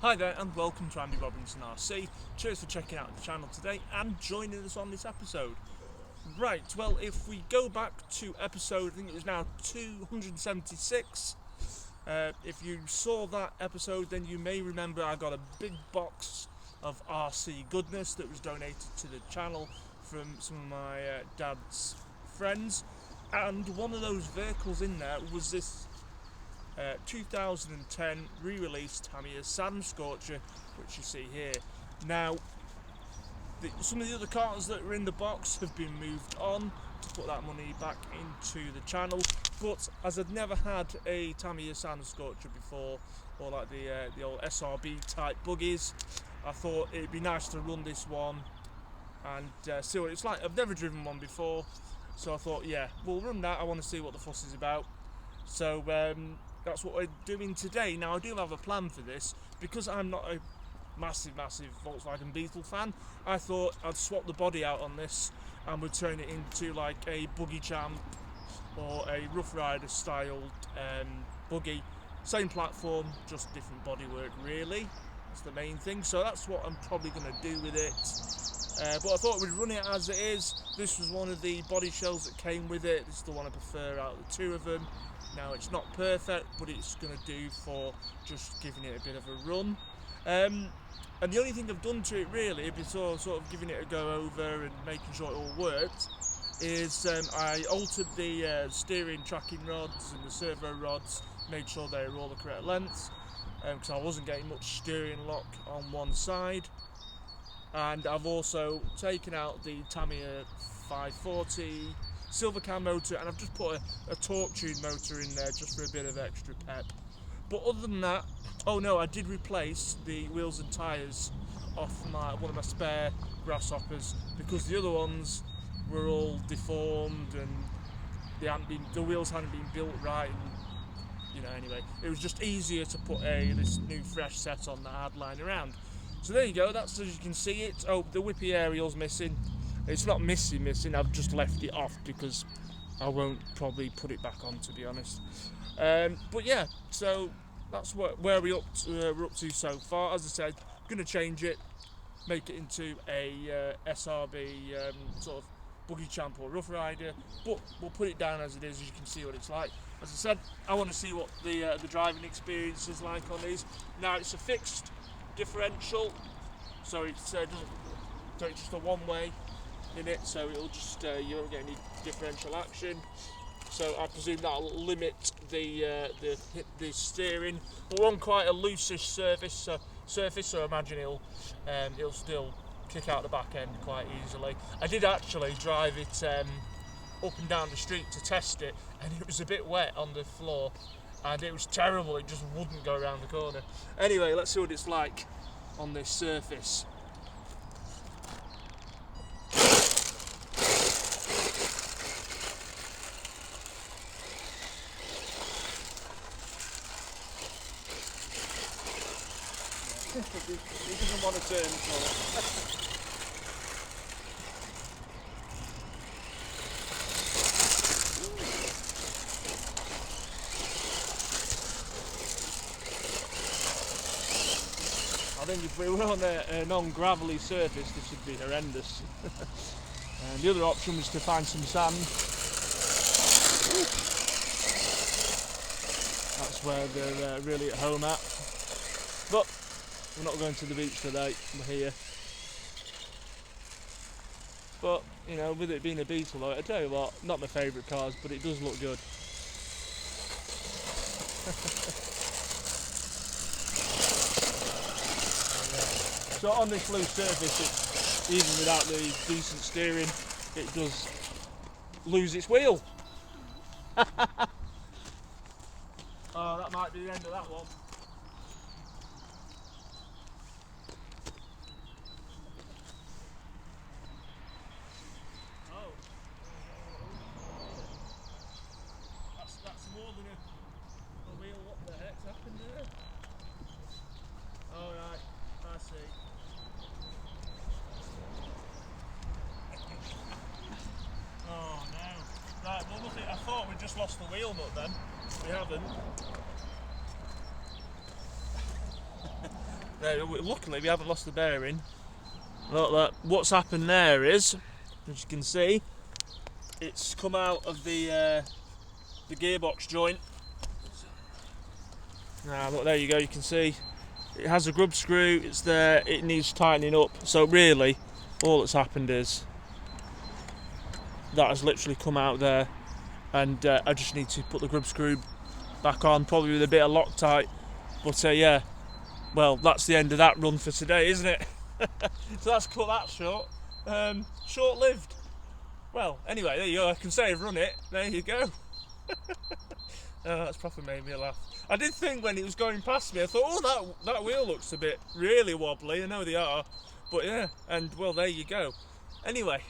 Hi there and welcome to Andy Robinson RC. Cheers for checking out the channel today and joining us on this episode. Right, well, if we go back to episode, I think it was now 276. If you saw that episode, then you may remember I got a big box of RC goodness that was donated to the channel from some of my dad's friends, and one of those vehicles in there was this 2010 re-released Tamiya Scorcher, which you see here. Now, some of the other cars that were in the box have been moved on to put that money back into the channel, but as I'd never had a Tamiya Scorcher before, or like the old SRB type buggies, I thought it'd be nice to run this one and see what it's like. I've never driven one before, so I thought, yeah, we'll run that. I want to see what the fuss is about. So that's what we're doing today. Now, I do have a plan for this. Because I'm not a massive Volkswagen Beetle fan, I thought I'd swap the body out on this and would turn it into like a buggy champ or a Rough Rider styled buggy. Same platform, just different bodywork really. That's the main thing. So that's what I'm probably going to do with it. But I thought we'd run it as it is. This was one of the body shells that came with it. This is the one I prefer out of the two of them. Now, it's not perfect, but it's going to do for just giving it a bit of a run. And the only thing I've done to it really, before sort of giving it a go over and making sure it all worked, is I altered the steering tracking rods and the servo rods, made sure they were all the correct lengths, because I wasn't getting much steering lock on one side. And I've also taken out the Tamiya 540 silver cam motor, and I've just put a torque tune motor in there just for a bit of extra pep. But other than that, oh no, I did replace the wheels and tyres off one of my spare Grasshoppers, because the other ones were all deformed and the wheels hadn't been built right, and anyway, it was just easier to put this new fresh set on that I had lying around. So there you go, that's as you can see it. Oh, the whippy aerial's missing. It's not missing, I've just left it off because I won't probably put it back on, to be honest. But yeah, so that's where we're up to so far. As I said, I'm going to change it, make it into a SRB sort of buggy champ or Rough Rider, but we'll put it down as it is, as you can see what it's like. As I said, I want to see what the driving experience is like on these. Now, it's a fixed differential, so it's just a one-way in it, so it'll just you won't get any differential action. So I presume that'll limit the steering. But we're on quite a loose-ish surface, so I imagine it'll still kick out the back end quite easily. I did actually drive it up and down the street to test it, and it was a bit wet on the floor, and it was terrible. It just wouldn't go around the corner. Anyway, let's see what it's like on this surface. He doesn't want to turn so. I think if we were on a non-gravelly surface, this would be horrendous. And the other option was to find some sand. That's where they're really at home at. But we're not going to the beach today, we're here. But, with it being a Beetle, I tell you what, not my favourite cars, but it does look good. So on this loose surface, even without the decent steering, it does lose its wheel. Oh, that might be the end of that one. That's more than a wheel. What the heck's happened there? All right, I see. Oh no. Right, well nothing. I thought we just lost the wheel nut then. We haven't. Luckily we haven't lost the bearing. Look, what's happened there is, as you can see, it's come out of the gearbox joint. Now look, there you go, you can see it has a grub screw, it's there, it needs tightening up. So really all that's happened is that has literally come out there, and I just need to put the grub screw back on, probably with a bit of Loctite. But yeah, well, that's the end of that run for today, isn't it? So that's cut that short. Short-lived. Well, anyway, there you go. I can say I've run it. There you go. That's probably made me laugh. I did think when it was going past me, I thought, oh, that wheel looks a bit really wobbly. I know they are, but yeah. And well, there you go. Anyway,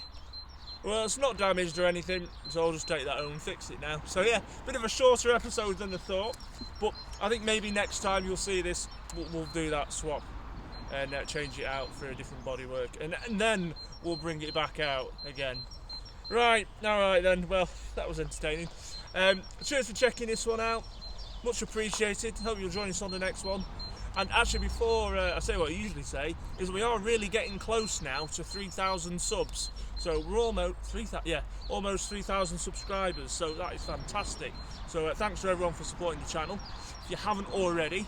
well, it's not damaged or anything, so I'll just take that home and fix it now. So yeah, bit of a shorter episode than I thought, but I think maybe next time you'll see this, we'll do that swap and change it out for a different bodywork, and then we'll bring it back out again. Right, alright then, well, that was entertaining. Cheers for checking this one out, much appreciated. Hope you'll join us on the next one. And actually, before I say what I usually say, is we are really getting close now to 3,000 subs. So we're almost 3,000 subscribers. So that is fantastic. So thanks to everyone for supporting the channel. If you haven't already,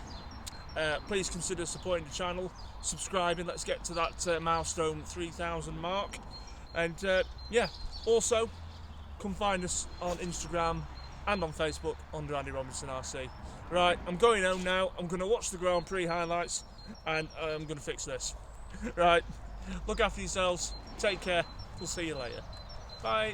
please consider supporting the channel, subscribing. Let's get to that milestone 3,000 mark. And yeah, also come find us on Instagram and on Facebook under Andy Robinson RC. Right, I'm going home now. I'm going to watch the Grand Prix highlights, and I'm going to fix this. Right, look after yourselves. Take care. We'll see you later. Bye.